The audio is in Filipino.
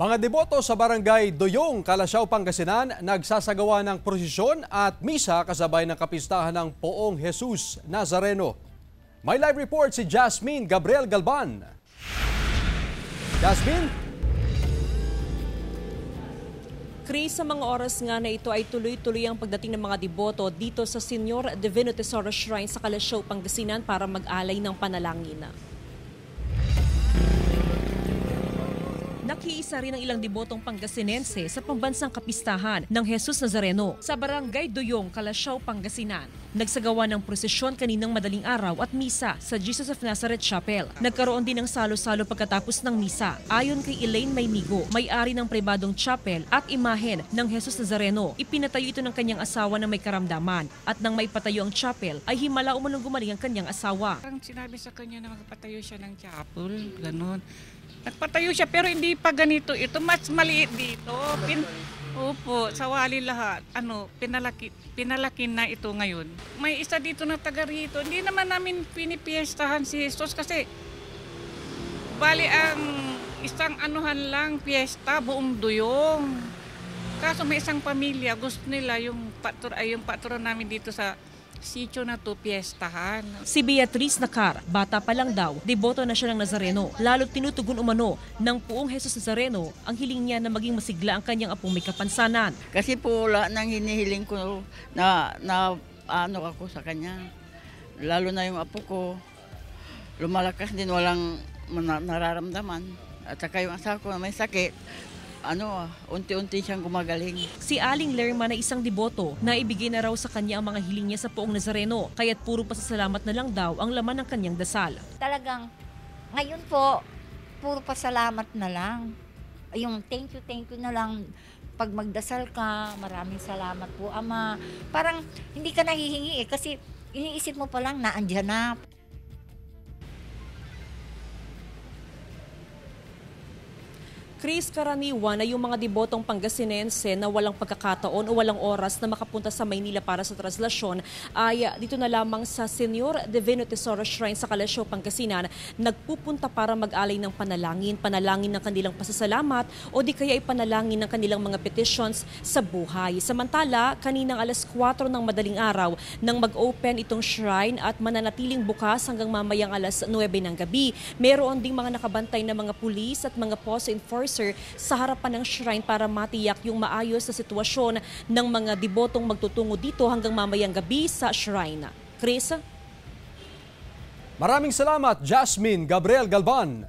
Mga deboto sa barangay Doyong, Calasiao, Pangasinan nagsasagawa ng prosesyon at misa kasabay ng kapistahan ng Poong Jesus Nazareno. May live report si Jasmine Gabriel Galban. Jasmine? Chris, sa mga oras nga na ito ay tuloy-tuloy ang pagdating ng mga deboto dito sa Señor Divino Tesoro Shrine sa Calasiao, Pangasinan para mag-alay ng panalangin. Nakiisa rin ang ilang debotong Pangasinense sa pambansang kapistahan ng Jesus Nazareno sa barangay Doyong, Calasiao, Pangasinan. Nagsagawa ng prosesyon kaninang madaling araw at misa sa Jesus of Nazareth Chapel. Nagkaroon din ng salo-salo pagkatapos ng misa. Ayon kay Elaine Maynigo, may-ari ng pribadong chapel at imahen ng Jesus Nazareno, ipinatayo ito ng kanyang asawa na may karamdaman at nang may patayo ang chapel ay himala umunong gumaling ang kanyang asawa. Parang sinabi sa kanya na magpatayo siya ng chapel, ganun. Nagpatayo siya pero hindi pa ganito. Ito mas maliit dito. Opo, sawali lahat. Pinalaki na ito ngayon. May isa dito na taga rito. Hindi naman namin pinipiestahan si Jesus kasi bali ang isang anuhan lang piyesta buong Doyong. Kaso may isang pamilya gusto nila yung patron namin dito sa sitio na to piyestahan. Si Beatriz Nacar, bata pa lang daw, deboto na siya ng Nazareno. Lalo't tinutugon umano ng Poong Jesus Nazareno ang hiling niya na maging masigla ang kanyang apong may kapansanan. Kasi po wala nang hinihiling ko na ano ako sa kanya. Lalo na yung apo ko, lumalakas din, walang nararamdaman. At saka yung asawa ko na may sakit, unti-unti siyang gumagaling. Si Aling Lerma na isang deboto na ibigay na raw sa kanya ang mga hiling niya sa Poong Nazareno, kaya't puro pasasalamat na lang daw ang laman ng kanyang dasal. Talagang ngayon po, puro pasalamat na lang. Yung thank you na lang. Pag magdasal ka, maraming salamat po Ama. Parang hindi ka nahihingi kasi iniisip mo pa lang na andyan na. Chris, karaniwan na yung mga debotong Pangasinense na walang pagkakataon o walang oras na makapunta sa Maynila para sa traslasyon ay dito na lamang sa Señor Divino Tesoro Shrine sa Calasiao, Pangasinan nagpupunta para mag-alay ng panalangin ng kanilang pasasalamat o di kaya ipanalangin ng kanilang mga petitions sa buhay. Samantala, kaninang alas 4 ng madaling araw nang mag-open itong shrine at mananatiling bukas hanggang mamayang alas 9 ng gabi, meron ding mga nakabantay na mga pulis at mga post enforcers sa harapan ng shrine para matiyak yung maayos na sitwasyon ng mga debotong magtutungo dito hanggang mamayang gabi sa shrine. Chris? Maraming salamat, Jasmine Gabriel Galban.